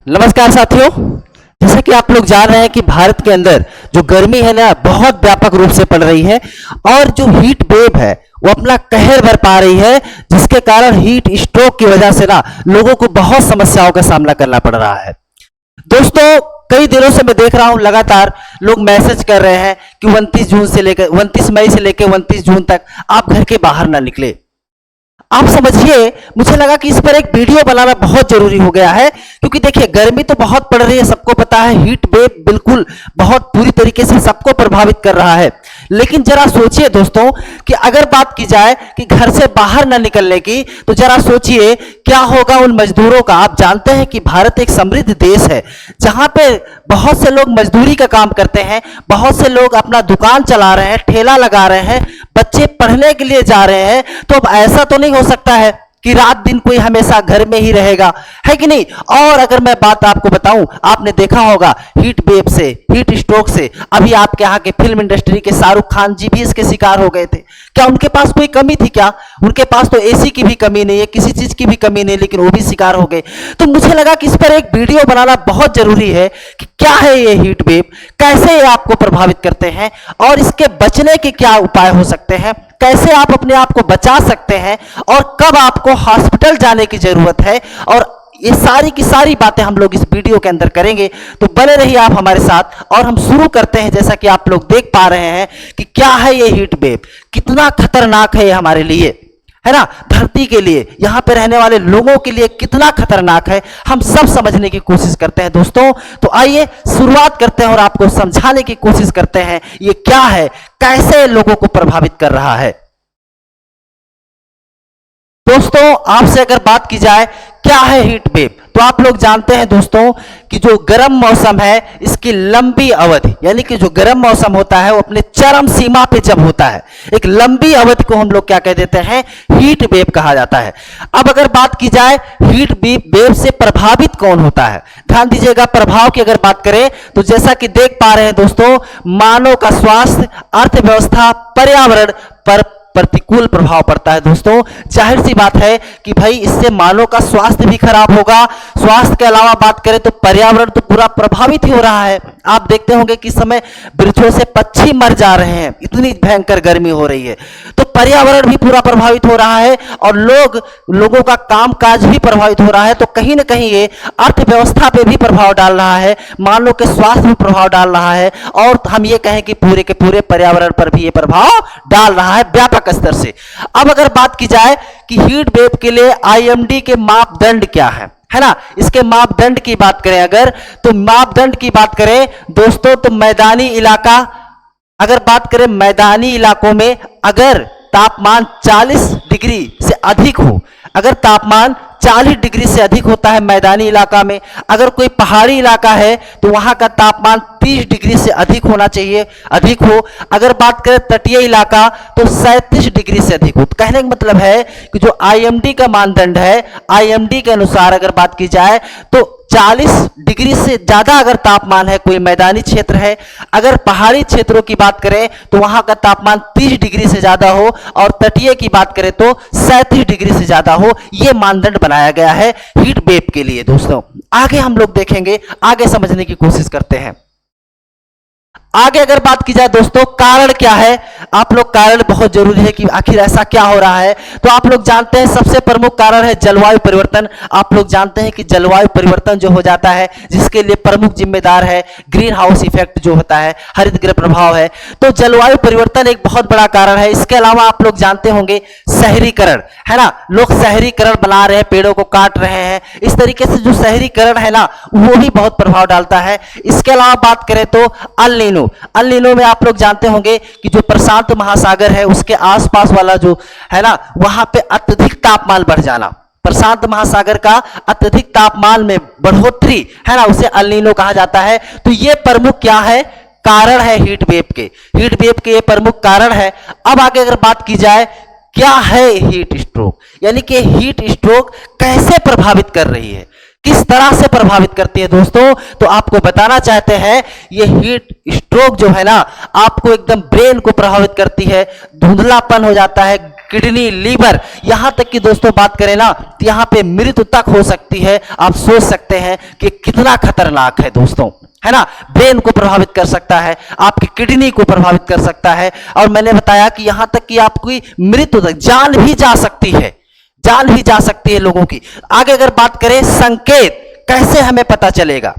नमस्कार साथियों। जैसा कि आप लोग जान रहे हैं कि भारत के अंदर जो गर्मी है ना बहुत व्यापक रूप से पड़ रही है और जो हीट वेव है वो अपना कहर बरपा रही है, जिसके कारण हीट स्ट्रोक की वजह से ना लोगों को बहुत समस्याओं का सामना करना पड़ रहा है। दोस्तों, कई दिनों से मैं देख रहा हूं लगातार लोग मैसेज कर रहे हैं कि 29 मई से लेकर 29 जून तक आप घर के बाहर ना निकले। आप समझिए, मुझे लगा कि इस पर एक वीडियो बनाना बहुत जरूरी हो गया है, क्योंकि देखिए गर्मी तो बहुत पड़ रही है, सबको पता है। हीट वेव बिल्कुल बहुत पूरी तरीके से सबको प्रभावित कर रहा है। लेकिन जरा सोचिए दोस्तों कि अगर बात की जाए कि घर से बाहर ना निकलने की, तो जरा सोचिए क्या होगा उन मजदूरों का। आप जानते हैं कि भारत एक समृद्ध देश है जहां पे बहुत से लोग मजदूरी का काम करते हैं, बहुत से लोग अपना दुकान चला रहे हैं, ठेला लगा रहे हैं, बच्चे पढ़ने के लिए जा रहे हैं। तो अब ऐसा तो नहीं हो सकता है कि रात दिन कोई हमेशा घर में ही रहेगा, है कि नहीं। और अगर मैं बात आपको बताऊं, आपने देखा होगा हीट वेव से, हीट स्ट्रोक से अभी आपके यहाँ के फिल्म इंडस्ट्री के शाहरुख खान जी भी इसके शिकार हो गए थे। क्या उनके पास कोई कमी थी? क्या उनके पास तो एसी की भी कमी नहीं है, किसी चीज की भी कमी नहीं, लेकिन वो भी शिकार हो गए। तो मुझे लगा कि इस पर एक वीडियो बनाना बहुत जरूरी है कि क्या है ये हीट वेव, कैसे ये आपको प्रभावित करते हैं और इसके बचने के क्या उपाय हो सकते हैं, कैसे आप अपने आप को बचा सकते हैं और कब आपको हॉस्पिटल जाने की जरूरत है। और ये सारी की सारी बातें हम लोग इस वीडियो के अंदर करेंगे, तो बने रहिए आप हमारे साथ। और हम शुरू करते हैं। जैसा कि आप लोग देख पा रहे हैं कि क्या है ये हीट वेव, कितना खतरनाक है ये हमारे लिए, है ना, धरती के लिए, यहां पे रहने वाले लोगों के लिए कितना खतरनाक है, हम सब समझने की कोशिश करते हैं दोस्तों। तो आइए शुरुआत करते हैं और आपको समझाने की कोशिश करते हैं ये क्या है, कैसे लोगों को प्रभावित कर रहा है। दोस्तों, आपसे अगर बात की जाए क्या है हीट वेव, तो आप लोग जानते हैं दोस्तों कि जो गर्म मौसम है इसकी लंबी अवधि, यानी कि जो गर्म मौसम होता है वो अपने चरम सीमा पे जब होता है, एक लंबी अवधि को हम लोग क्या कह देते हैं, हीट वेव कहा जाता है। अब अगर बात की जाए हीट वेव से प्रभावित कौन होता है, ध्यान दीजिएगा। प्रभाव की अगर बात करें तो जैसा कि देख पा रहे हैं दोस्तों, मानव का स्वास्थ्य, अर्थव्यवस्था, पर्यावरण पर प्रतिकूल प्रभाव पड़ता है। दोस्तों, जाहिर सी बात है कि भाई इससे मानव का स्वास्थ्य भी खराब होगा। स्वास्थ्य के अलावा बात करें तो पर्यावरण तो पूरा प्रभावित ही हो रहा है। आप देखते होंगे कि इस समय वृक्षों से पक्षी मर जा रहे हैं, इतनी भयंकर गर्मी हो रही है। तो पर्यावरण भी पूरा प्रभावित हो रहा है और लोगों का कामकाज भी प्रभावित हो रहा है। तो कहीं ना कहीं ये अर्थव्यवस्था पे भी प्रभाव डाल रहा है, मानव के स्वास्थ्य में प्रभाव डाल रहा है, और हम ये कहें कि पूरे के पूरे पर्यावरण पर भी ये प्रभाव डाल रहा है व्यापक स्तर से। अब अगर बात की जाए कि हीट वेव के लिए आईएमडी के मापदंड क्या है ना, इसके मापदंड की बात करें अगर, तो मापदंड की बात करें दोस्तों, तो मैदानी इलाका, अगर बात करें मैदानी इलाकों में अगर तापमान 40 डिग्री से अधिक हो, अगर तापमान 40 डिग्री से अधिक होता है मैदानी इलाका में, अगर कोई पहाड़ी इलाका है तो वहां का तापमान 30 डिग्री से अधिक होना चाहिए, अधिक हो। अगर बात करें तटीय इलाका तो 37 डिग्री से अधिक हो। तो कहने का मतलब है कि जो आईएमडी का मानदंड है, आईएमडी के अनुसार अगर बात की जाए तो 40 डिग्री से ज्यादा अगर तापमान है, कोई मैदानी क्षेत्र है, अगर पहाड़ी क्षेत्रों की बात करें तो वहां का तापमान 30 डिग्री से ज्यादा हो, और तटीय की बात करें तो 37 डिग्री से ज्यादा हो। यह मानदंड बनाया गया है हीट वेव के लिए। दोस्तों, आगे हम लोग देखेंगे, आगे समझने की कोशिश करते हैं। आगे अगर बात की जाए दोस्तों, कारण क्या है, आप लोग, कारण बहुत जरूरी है कि आखिर ऐसा क्या हो रहा है। तो आप लोग जानते हैं सबसे प्रमुख कारण है जलवायु परिवर्तन। आप लोग जानते हैं कि जलवायु परिवर्तन जो हो जाता है, जिसके लिए प्रमुख जिम्मेदार है ग्रीन हाउस इफेक्ट जो होता है, हरितगृह प्रभाव है। तो जलवायु परिवर्तन एक बहुत बड़ा कारण है। इसके अलावा आप लोग जानते होंगे शहरीकरण, है ना, लोग शहरीकरण बना रहे हैं, पेड़ों को काट रहे हैं, इस तरीके से जो शहरीकरण है ना वो भी बहुत प्रभाव डालता है। इसके अलावा बात करें तो अल नीनो में आप लोग जानते होंगे कि जो प्रशांत महासागर है उसके आसपास वाला जो है ना, वहां पे अत्यधिक तापमान बढ़ जाना, प्रशांत महासागर का अत्यधिक तापमान में बढ़ोतरी, है ना, उसे अल नीनो कहा जाता है। तो ये प्रमुख क्या है, कारण है हीट वेव के, हीट वेव के ये प्रमुख कारण है। अब आगे अगर बात की जाए क्या है हीट स्ट्रोक, यानी कि हीट स्ट्रोक कैसे प्रभावित कर रही है, किस तरह से प्रभावित करती है दोस्तों, तो आपको बताना चाहते हैं। ये हीट स्ट्रोक जो है ना, आपको एकदम ब्रेन को प्रभावित करती है, धुंधलापन हो जाता है, किडनी, लीवर, यहां तक कि दोस्तों बात करें ना तो यहां पे मृत्यु तक हो सकती है। आप सोच सकते हैं कि कितना खतरनाक है दोस्तों, है ना। ब्रेन को प्रभावित कर सकता है, आपकी किडनी को प्रभावित कर सकता है, और मैंने बताया कि यहां तक कि आपकी मृत्यु तक, जान भी जा सकती है, जान भी जा सकती है लोगों की। आगे अगर बात करें संकेत, कैसे हमें पता चलेगा,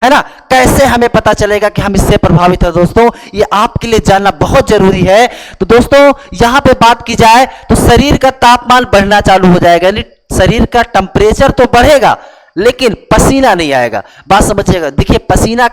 है ना, कैसे हमें पता चलेगा कि हम इससे प्रभावित है दोस्तों, ये आपके लिए जानना बहुत जरूरी है। तो दोस्तों यहां पे बात की जाए तो शरीर का तापमान बढ़ना चालू हो जाएगा, यानी शरीर का टेम्परेचर तो बढ़ेगा लेकिन पसीना नहीं आएगा। बात समझिएगा, देखिए पसीना,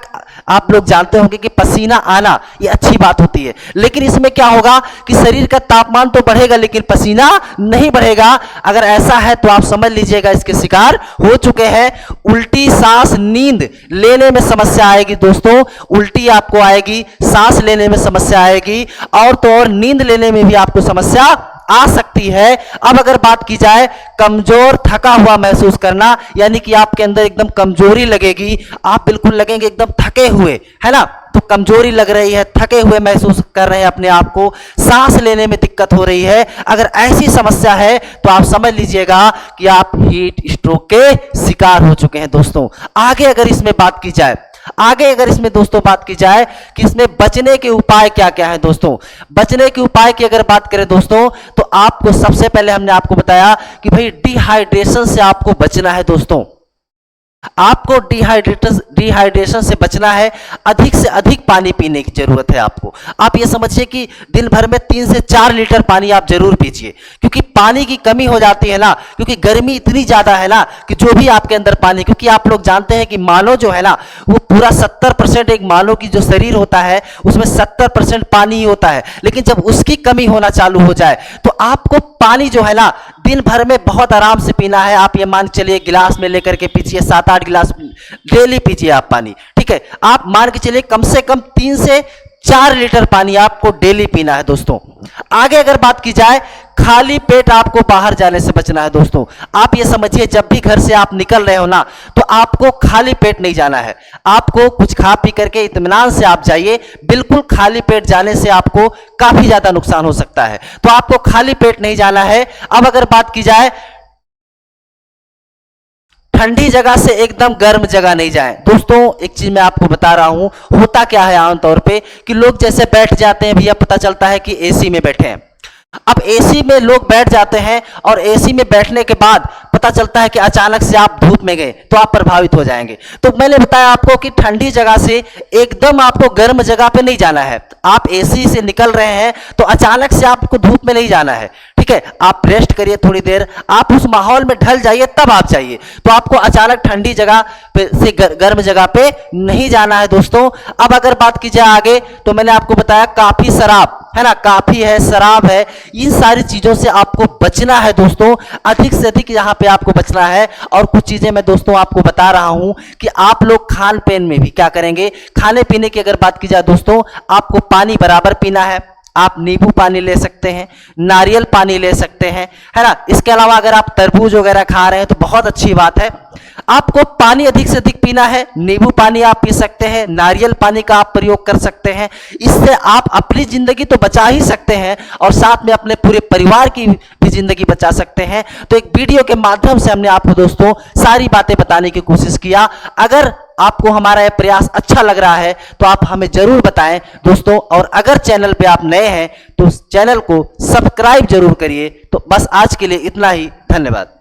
आप लोग जानते होंगे कि पसीना आना ये अच्छी बात होती है, लेकिन इसमें क्या होगा कि शरीर का तापमान तो बढ़ेगा लेकिन पसीना नहीं बढ़ेगा। अगर ऐसा है तो आप समझ लीजिएगा इसके शिकार हो चुके हैं। उल्टी, सांस, नींद लेने में समस्या आएगी दोस्तों, उल्टी आपको आएगी, सांस लेने में समस्या आएगी, और तो और नींद लेने में भी आपको समस्या आ सकती है। अब अगर बात की जाए कमजोर, थका हुआ महसूस करना, यानी कि आपके अंदर एकदम कमजोरी लगेगी, आप बिल्कुल लगेंगे एकदम थके हुए, है ना, तो कमजोरी लग रही है, थके हुए महसूस कर रहे हैं अपने आप को, सांस लेने में दिक्कत हो रही है, अगर ऐसी समस्या है तो आप समझ लीजिएगा कि आप हीट स्ट्रोक के शिकार हो चुके हैं दोस्तों। आगे अगर इसमें बात की जाए, आगे अगर इसमें दोस्तों बात की जाए कि इसमें बचने के उपाय क्या क्या है दोस्तों, बचने के उपाय की अगर बात करें दोस्तों तो आपको सबसे पहले हमने आपको बताया कि भाई डिहाइड्रेशन से आपको बचना है दोस्तों, आपको डिहाइड्रेशन से बचना है, अधिक से अधिक पानी पीने की जरूरत है आपको। आप ये समझिए कि दिन भर में 3 से 4 लीटर पानी आप जरूर पीजिए, क्योंकि पानी की कमी हो जाती है ना, क्योंकि गर्मी इतनी ज्यादा है ना कि जो भी आपके अंदर पानी, क्योंकि आप लोग जानते हैं कि मानव जो है ना वो पूरा 70% एक मानव की जो शरीर होता है उसमें 70% पानी ही होता है, लेकिन जब उसकी कमी होना चालू हो जाए तो आपको पानी जो है ना दिन भर में बहुत आराम से पीना है। आप ये मान चलिए गिलास में लेकर के पीजिए, 7-8 गिलास डेली पीजिए आप पानी, ठीक है। आप मान के चलिए कम से कम 3 से 4 लीटर पानी आपको डेली पीना है दोस्तों। आगे अगर बात की जाए, खाली पेट आपको बाहर जाने से बचना है दोस्तों। आप ये समझिए जब भी घर से आप निकल रहे हो ना तो आपको खाली पेट नहीं जाना है, आपको कुछ खा पी करके इत्मीनान से आप जाइए। बिल्कुल खाली पेट जाने से आपको काफी ज्यादा नुकसान हो सकता है, तो आपको खाली पेट नहीं जाना है। अब अगर बात की जाए, ठंडी जगह से एकदम गर्म जगह नहीं जाएं दोस्तों। एक चीज मैं आपको बता रहा हूं, होता क्या है आमतौर पे कि लोग जैसे बैठ जाते हैं, भैया पता चलता है कि एसी में बैठे हैं। अब एसी में लोग बैठ जाते हैं और एसी में बैठने के बाद पता चलता है कि अचानक से आप धूप में गए तो आप प्रभावित हो जाएंगे। तो मैंने बताया आपको कि ठंडी जगह से एकदम आपको गर्म जगह पे नहीं जाना है। आप एसी से निकल रहे हैं तो अचानक से आपको धूप में नहीं जाना है, ठीक है। आप रेस्ट करिए थोड़ी देर, आप उस माहौल में ढल जाइए तब आप जाइए। तो आपको अचानक ठंडी जगह पे से गर्म जगह पे नहीं जाना है दोस्तों। अब अगर बात की जाए आगे, तो मैंने आपको बताया काफी, शराब है ना, काफी है, शराब है, इन सारी चीजों से आपको बचना है दोस्तों, अधिक से अधिक यहां पे आपको बचना है। और कुछ चीजें मैं दोस्तों आपको बता रहा हूं कि आप लोग खान पीन में भी क्या करेंगे। खाने पीने की अगर बात की जाए दोस्तों, आपको पानी बराबर पीना है। आप नींबू पानी ले सकते हैं, नारियल पानी ले सकते हैं, है ना। इसके अलावा अगर आप तरबूज वगैरह खा रहे हैं तो बहुत अच्छी बात है। आपको पानी अधिक से अधिक पीना है, नींबू पानी आप पी सकते हैं, नारियल पानी का आप प्रयोग कर सकते हैं। इससे आप अपनी जिंदगी तो बचा ही सकते हैं और साथ में अपने पूरे परिवार की भी जिंदगी बचा सकते हैं। तो एक वीडियो के माध्यम से हमने आपको दोस्तों सारी बातें बताने की कोशिश किया। अगर आपको हमारा यह प्रयास अच्छा लग रहा है तो आप हमें जरूर बताएं दोस्तों, और अगर चैनल पे आप नए हैं तो चैनल को सब्सक्राइब जरूर करिए। तो बस आज के लिए इतना ही, धन्यवाद।